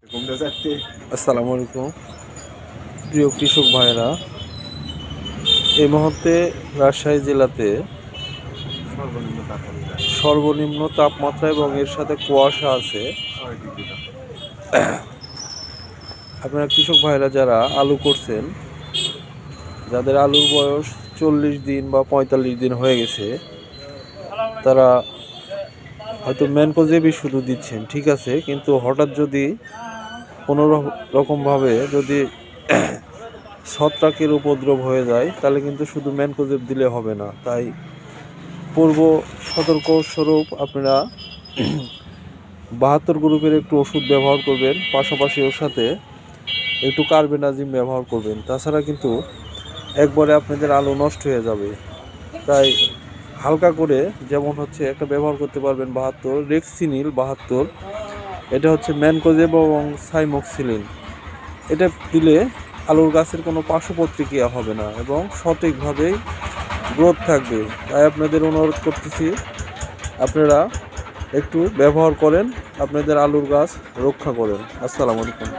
আসসালামু আলাইকুম প্রিয় কৃষক ভাইরা, এই মুহূর্তে রাজশাহী জেলাতে সর্বনিম্ন তাপমাত্রা এবং এর সাথে কুয়াশা আছে। আপনারা কৃষক ভাইরা যারা আলু করছেন, যাদের আলুর বয়স 40 দিন বা 45 দিন হয়ে গেছে, তারা হয়তো ম্যানকোজেবই শুধু দিচ্ছেন, ঠিক আছে, কিন্তু হঠাৎ যদি কোনো রকমভাবে যদি ছত্রাকের উপদ্রব হয়ে যায়, তাহলে কিন্তু শুধু ম্যানকোজেব দিলে হবে না। তাই পূর্ব সতর্ক স্বরূপ আপনারা 72 গ্রুপের একটু ওষুধ ব্যবহার করবেন, পাশাপাশি ওর সাথে একটু কার্বেনাজিম ব্যবহার করবেন। তাছাড়া কিন্তু একবারে আপনাদের আলু নষ্ট হয়ে যাবে। তাই হালকা করে, যেমন হচ্ছে একটা ব্যবহার করতে পারবেন 72 রেক্সিনিল 72, এটা হচ্ছে ম্যানকোজেব এবং সাইমোক্সিলিন। এটা দিলে আলুর গাছের কোনো পার্শ্ব প্রতিক্রিয়া হবে না এবং সঠিকভাবেই গ্রোথ থাকবে। তাই আপনাদের অনুরোধ করতেছি, আপনারা একটু ব্যবহার করেন, আপনাদের আলুর গাছ রক্ষা করেন। আসসালামু আলাইকুম।